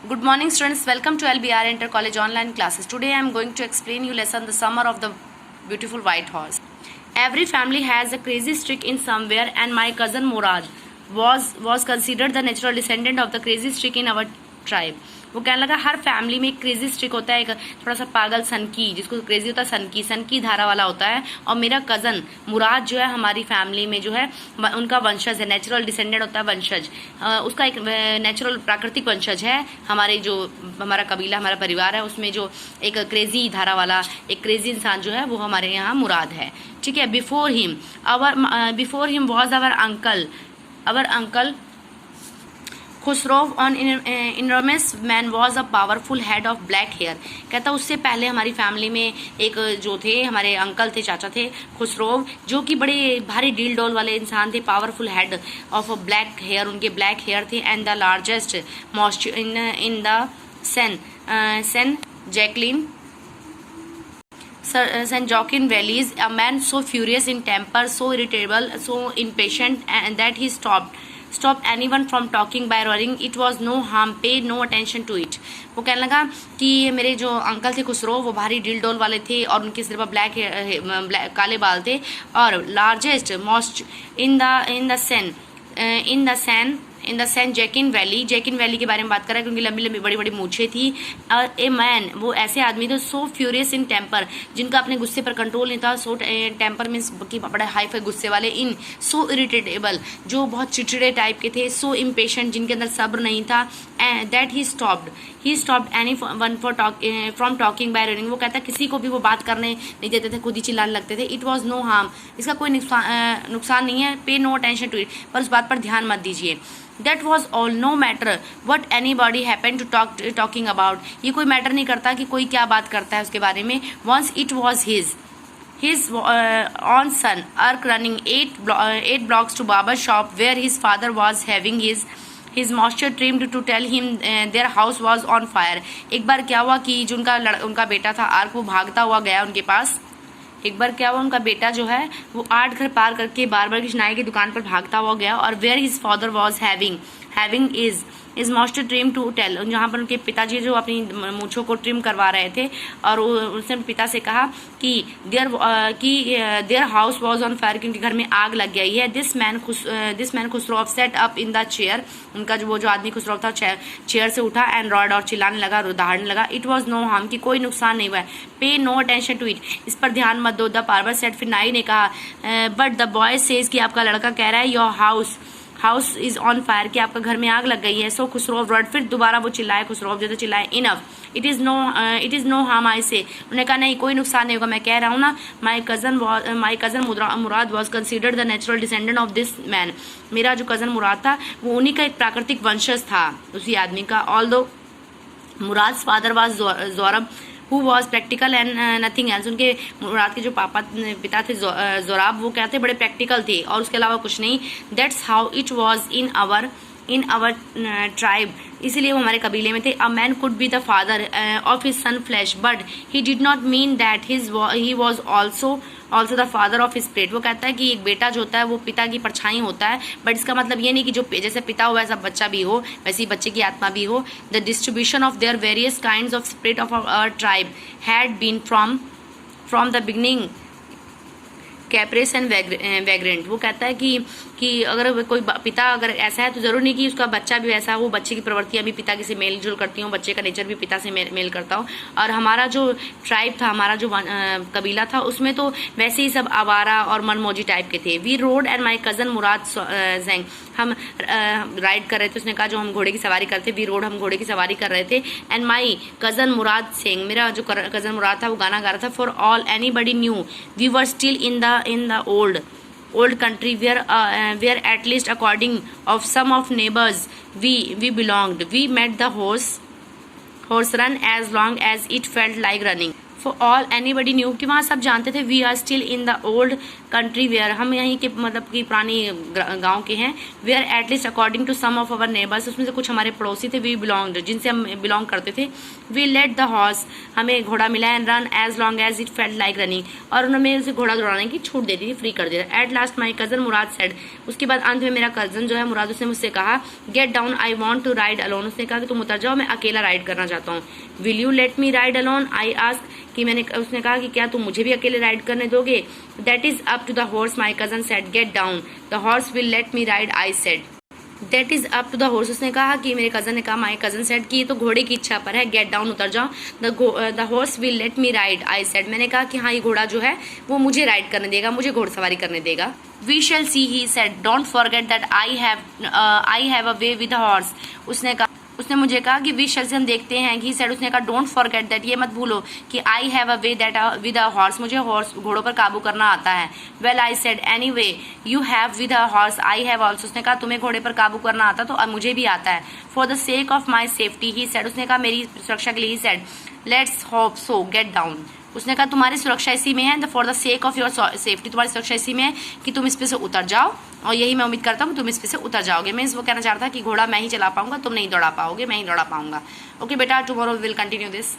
Good morning, students. Welcome to LBR Inter College online classes. Today I am going to explain you lesson The Summer of the Beautiful White Horse. Every family has a crazy streak in somewhere, and my cousin Murad was considered the natural descendant of the crazy streak in our tribe. वो कहने लगा हर family में एक crazy streak होता है, एक थोड़ा सा पागल सनकी, जिसको क्रेजी होता है सनकी धारा वाला होता है। और मेरा कज़न मुराद जो है हमारी फैमिली में जो है उनका वंशज है, नेचुरल डिसेंडेंट होता है वंशज, उसका एक नेचुरल प्राकृतिक वंशज है। हमारे जो हमारा कबीला हमारा परिवार है उसमें जो एक क्रेजी धारा वाला एक क्रेजी इंसान जो है वो हमारे यहाँ मुराद है। ठीक है। Before him was our uncle Khosrove an enormous man was a powerful head of black hair. कहता उससे पहले हमारी फैमिली में एक जो थे हमारे अंकल थे, चाचा थे खुसरोव, जो कि बड़े भारी डील डोल वाले इंसान थे, powerful head of black hair, उनके ब्लैक हेयर थे। And the largest most in the San Joaquin St. Joaquin Valleys, a man so furious in temper, so irritable, so impatient, and that he stopped anyone from talking by roaring. It was no harm, pay no attention to it. वो कहने लगा कि मेरे जो uncle थे खुसरो वो भारी deal डोल वाले थे और उनके सिर पर ब्लैक काले बाल थे, और largest most in the San Joaquin valley के बारे में बात कर रहा है क्योंकि लंबी लंबी बड़ी बड़ी मूछें थी। और ए मैन वो ऐसे आदमी थे सो फ्यूरियस इन टेम्पर, जिनका अपने गुस्से पर कंट्रोल नहीं था। सो टेम्पर मीन्स कि बड़े हाई फाई गुस्से वाले। इन सो इरिटेटेबल जो बहुत चिड़चिड़े टाइप के थे। सो इम्पेशेंट जिनके अंदर सब्र नहीं था। That he stopped any one from talking bye running. वो कहता किसी को भी वो बात करने नहीं देते थे, खुद ही चिल्लाने लगते थे। इट वॉज नो हार्म, इसका कोई नुकसान नहीं है। पे नो अटेंशन टू इट, पर उस बात पर ध्यान मत दीजिए। That was all, no matter what anybody happened to talking about. ये कोई मैटर नहीं करता कि कोई क्या बात करता है उसके बारे में। Once it was his own son, Ark, running eight blocks to Baba's shop where his father was having his moisture trimmed to tell him their house was on fire. एक बार क्या हुआ कि जो उनका बेटा था आर्क, वो भागता हुआ गया उनके पास। एक बार क्या हुआ, उनका बेटा जो है वो 8 घर पार करके बार की नाई की दुकान पर भागता हुआ गया। और where his father was having is most trim to tell, जहाँ पर उनके पिताजी जो अपनी मूछों को ट्रिम करवा रहे थे, और उसने पिता से कहा कि their house was on fire, क्योंकि घर में आग लग गई है। This man Khusro set up in the chair, उनका वो जो आदमी खुसरो था चेयर से उठा एंड रॉड और चिल्लाने लगा, दहाड़ने लगा। इट वॉज नो हार्म, कि कोई नुकसान नहीं हुआ है। पे नो अटेंशन टू इट, इस पर ध्यान मत दो। द पार्वर सेट, फिर नाई ने कहा बट द बॉय सेज, कि आपका लड़का कह रहा है your house is on fire, कि आपका घर में आग लग गई है। सो खुसरो रॉड, फिर दोबारा वो चिल्लाए, खुसरो जो चिल्लाए enough, it is no harm I say. उन्होंने कहा नहीं कोई नुकसान नहीं होगा, मैं कह रहा हूँ ना। माई cousin Murad was considered the natural descendant of this man. मेरा जो कजन मुराद था वो उन्हीं का एक प्राकृतिक वंशज था, उसी आदमी का। ऑल्दो मुराद फादर वॉज जोरब who was practical and nothing else. उनके मुराद के जो पिता थे जोराब, वो क्या थे, बड़े प्रैक्टिकल थे और उसके अलावा कुछ नहीं। That's how it was in our tribe, इसीलिए वो हमारे कबीले में थे। A man could be the father of his son flesh, but he did not mean that he was also the father of his spirit. वो कहता है कि एक बेटा जो होता है वो पिता की परछाई होता है, बट इसका मतलब ये नहीं कि जो जैसे पिता हो वैसा बच्चा भी हो, वैसी बच्चे की आत्मा भी हो। The distribution of their various kinds of spirit of our tribe had been from the beginning capricious and vagrant. वो कहता है कि अगर कोई पिता अगर ऐसा है तो जरूर नहीं कि उसका बच्चा भी वैसा हो, बच्चे की प्रवृत्तियां भी पिता से मेल जुल करती हूँ, बच्चे का नेचर भी पिता से मेल करता हूँ। और हमारा जो ट्राइब था, हमारा जो कबीला था, उसमें तो वैसे ही सब आवारा और मनमौजी टाइप के थे। We rode and my cousin Mourad जैंग, हम राइड कर रहे थे। उसने कहा जो हम घोड़े की सवारी करते, वी रोड, हम घोड़े की सवारी कर रहे थे। एंड माई कजन मुराद सिंह, मेरा जो कजन मुराद था वो गाना गा रहा था। For all anybody knew we were still in the old country where at least according of some of neighbors we belonged. We met the horse run as long as it felt like running. For all anybody knew, कि वहाँ सब जानते थे। We are still in the old country where, हम यहीं के मतलब कि पुरानी गांव के हैं, where at least according to some of our neighbours, उसमें से कुछ हमारे पड़ोसी थे, वी बिलोंग जिनसे हम बिलोंग करते थे, वी लेट द हॉर्स, हमें घोड़ा मिला, and run as long as it felt like running, और उन्होंने उसे घोड़ा दौड़ाने की छूट दे दी थी, फ्री कर दिया। At last my cousin Murad said, उसके बाद अंत में मेरा कजन जो है मुराद, उसने मुझसे कहा, get down I want to ride alone, उसने कहा कि तुम उतर जाओ, मैं अकेला राइड करना चाहता हूँ। Will you let me ride alone, I ask, कि उसने कहा कि क्या तुम मुझे भी अकेले राइड करने दोगे। That is up to the horse my cousin said, get down the horse will let me ride, I said. That is up to the horse, उसने कहा कि मेरे कजन ने कहा, माई कजन सेड, कि ये तो घोड़े की इच्छा पर है, गेट डाउन उतर जाओ, the horse will let me ride, I said, मैंने कहा कि हाँ ये घोड़ा जो है वो मुझे राइड करने देगा, मुझे घोड़सवारी करने देगा। We shall see, he said, don't forget that I have a way with the horse, उसने मुझे कहा कि वी शैल से हम देखते हैं, ही सेड, उसने कहा डोंट फॉरगेट दैट, ये मत भूलो कि आई have a way that with a horse, मुझे हॉर्स घोड़ों पर काबू करना आता है। Well I said, any way you have with a horse I have also, उसने कहा तुम्हें घोड़े पर काबू करना आता तो मुझे भी आता है। For the sake of my safety, he said, उसने कहा मेरी सुरक्षा के लिए, he said, let's hope so, get down, उसने कहा तुम्हारी सुरक्षा इसी में है, for the sake of your safety, तुम्हारी सुरक्षा इसी में है कि तुम इस पे से उतर जाओ, और यही मैं उम्मीद करता हूँ तुम इस पे से उतर जाओगे। मीन्स वो कहना चाह रहा था कि घोड़ा मैं ही चला पाऊंगा, तुम नहीं दौड़ा पाओगे, मैं ही दौड़ा पाऊंगा। ओके बेटा, टुमारो विल कंटिन्यू दिस।